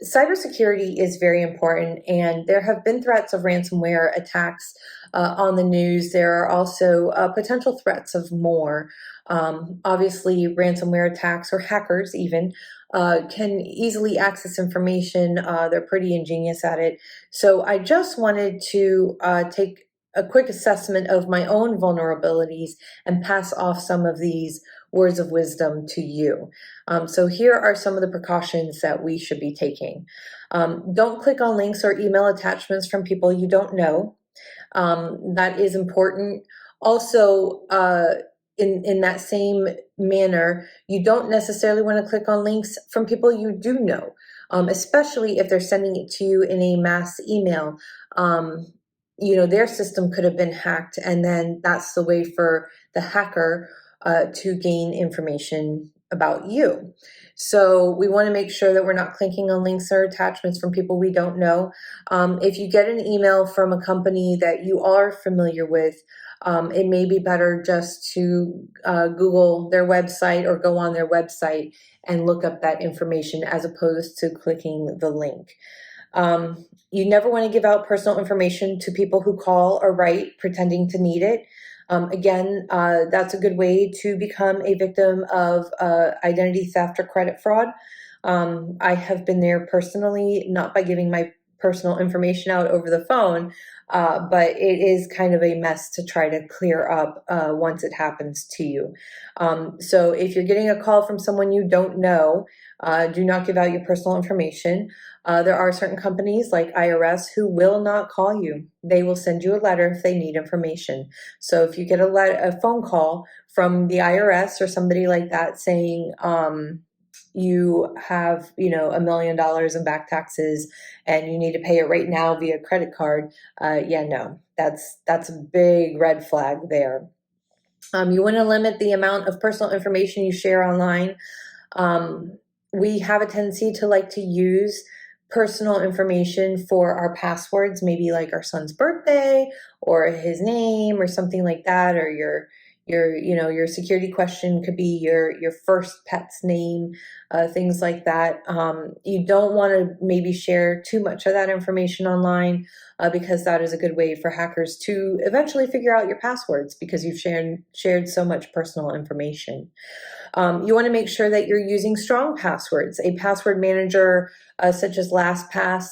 cybersecurity is very important, and there have been threats of ransomware attacks on the news. There are also potential threats of more. Obviously, ransomware attacks or hackers even can easily access information. They're pretty ingenious at it. So I just wanted to take a quick assessment of my own vulnerabilities and pass off some of these words of wisdom to you. So here are some of the precautions that we should be taking. Don't click on links or email attachments from people you don't know. That is important. Also, in that same manner, you don't necessarily want to click on links from people you do know, especially if they're sending it to you in a mass email. Their system could have been hacked, and then that's the way for the hacker to gain information about you. So we want to make sure that we're not clicking on links or attachments from people we don't know. If you get an email from a company that you are familiar with, it may be better just to Google their website or go on their website and look up that information as opposed to clicking the link. You never want to give out personal information to people who call or write pretending to need it. Again, that's a good way to become a victim of identity theft or credit fraud. I have been there personally, not by giving my personal information out over the phone, but it is kind of a mess to try to clear up once it happens to you. So if you're getting a call from someone you don't know, do not give out your personal information. There are certain companies like IRS who will not call you. They will send you a letter if they need information. So if you get a phone call from the IRS or somebody like that saying you have, $1 million in back taxes and you need to pay it right now via credit card, no, that's a big red flag there. You want to limit the amount of personal information you share online. We have a tendency to like to use personal information for our passwords, maybe like our son's birthday or his name or something like that, or your security question could be your first pet's name, things like that. You don't want to maybe share too much of that information online because that is a good way for hackers to eventually figure out your passwords because you've shared so much personal information. You want to make sure that you're using strong passwords. A password manager such as LastPass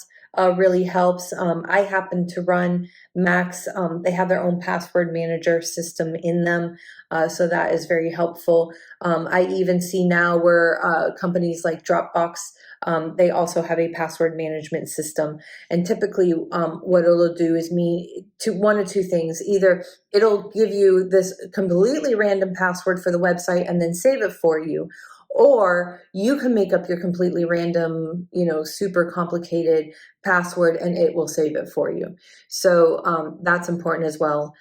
really helps. I happen to run Macs. They have their own password manager system in them, so that is very helpful. I even see now where companies like Dropbox, they also have a password management system. And typically what it'll do is one of two things. Either it'll give you this completely random password for the website and then save it for you, or you can make up your completely random, super complicated password and it will save it for you. So that's important as well.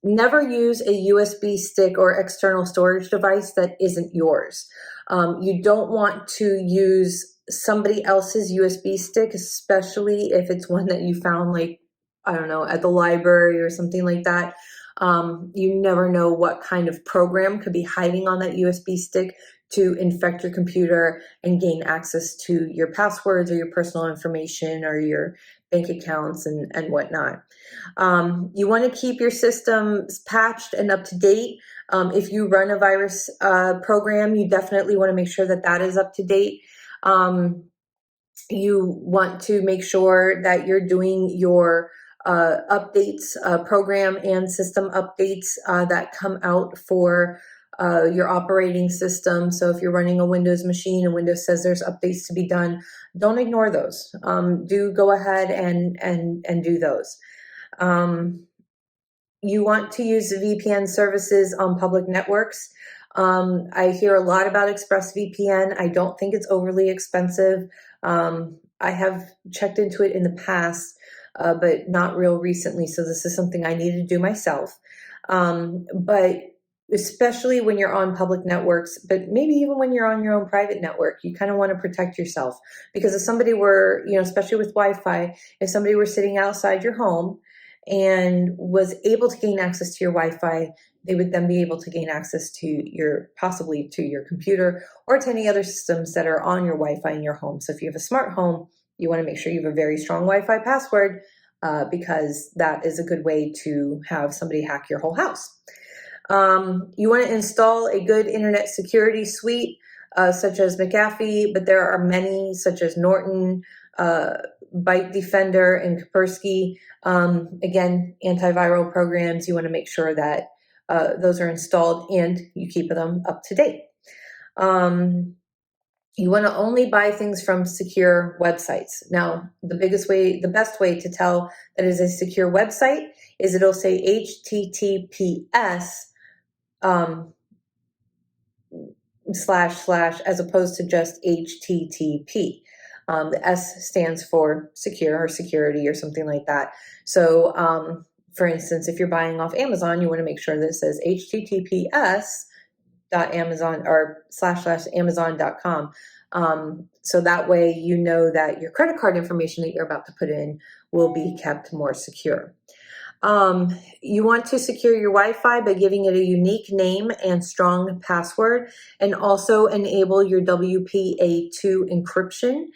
Never use a USB stick or external storage device that isn't yours. You don't want to use somebody else's USB stick, especially if it's one that you found, at the library or something like that. You never know what kind of program could be hiding on that USB stick to infect your computer and gain access to your passwords or your personal information or your bank accounts and whatnot. You want to keep your systems patched and up to date. If you run a virus program, you definitely want to make sure that that is up to date. You want to make sure that you're doing your updates, program and system updates that come out for your operating system. So if you're running a Windows machine and Windows says there's updates to be done, don't ignore those. Do go ahead and do those. You want to use VPN services on public networks. I hear a lot about ExpressVPN. I don't think it's overly expensive. I have checked into it in the past, but not real recently. So this is something I need to do myself. But especially when you're on public networks, but maybe even when you're on your own private network, you kind of want to protect yourself. Because if somebody were, especially with Wi-Fi, if somebody were sitting outside your home and was able to gain access to your Wi-Fi, they would then be able to gain access to possibly to your computer or to any other systems that are on your Wi-Fi in your home. So if you have a smart home, you want to make sure you have a very strong Wi-Fi password, because that is a good way to have somebody hack your whole house. You want to install a good internet security suite, such as McAfee, but there are many, such as Norton, Byte Defender, and Kaspersky. Again, antiviral programs, you want to make sure that those are installed and you keep them up to date. You want to only buy things from secure websites. Now, the best way to tell that is a secure website is it'll say HTTPS / as opposed to just HTTP. The S stands for secure or security or something like that. So, for instance, if you're buying off Amazon, you want to make sure that it says HTTPS.Amazon or / Amazon.com. So that way you know that your credit card information that you're about to put in will be kept more secure. You want to secure your Wi-Fi by giving it a unique name and strong password, and also enable your WPA2 encryption.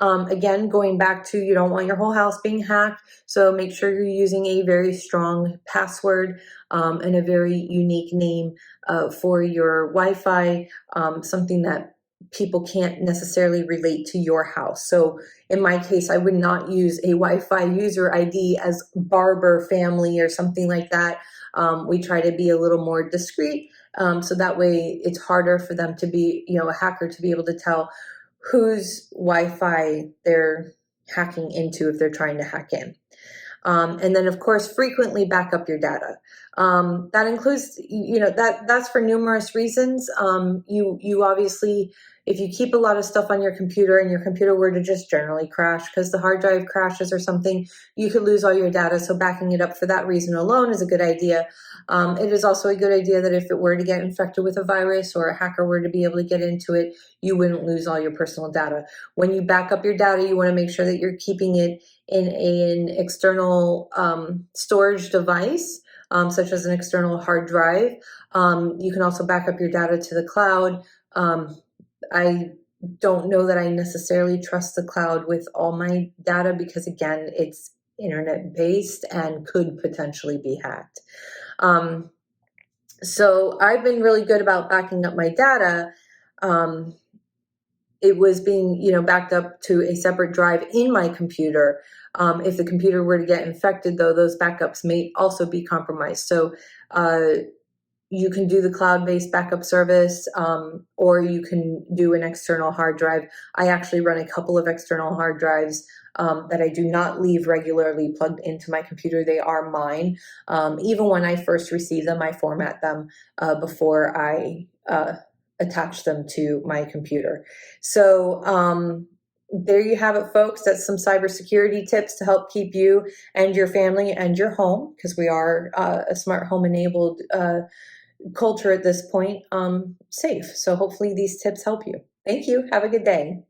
Again, going back to, you don't want your whole house being hacked, so make sure you're using a very strong password and a very unique name for your Wi-Fi, something that people can't necessarily relate to your house. So in my case, I would not use a Wi-Fi user ID as Barber Family or something like that. We try to be a little more discreet, so that way it's harder for them to be, a hacker to be able to tell whose Wi-Fi they're hacking into if they're trying to hack in. And then, of course, frequently back up your data. That includes, that's for numerous reasons. You obviously, if you keep a lot of stuff on your computer and your computer were to just generally crash because the hard drive crashes or something, you could lose all your data. So backing it up for that reason alone is a good idea. It is also a good idea that if it were to get infected with a virus or a hacker were to be able to get into it, you wouldn't lose all your personal data. When you back up your data, you want to make sure that you're keeping it in an external storage device, such as an external hard drive. You can also back up your data to the cloud. I don't know that I necessarily trust the cloud with all my data because, again, it's internet-based and could potentially be hacked. So I've been really good about backing up my data. It was being, backed up to a separate drive in my computer. If the computer were to get infected, though, those backups may also be compromised. So you can do the cloud-based backup service, or you can do an external hard drive. I actually run a couple of external hard drives that I do not leave regularly plugged into my computer. They are mine. Even when I first receive them, I format them before I attach them to my computer. So there you have it, folks. That's some cybersecurity tips to help keep you and your family and your home, because we are a smart home enabled culture at this point, safe. So hopefully these tips help you. Thank you. Have a good day.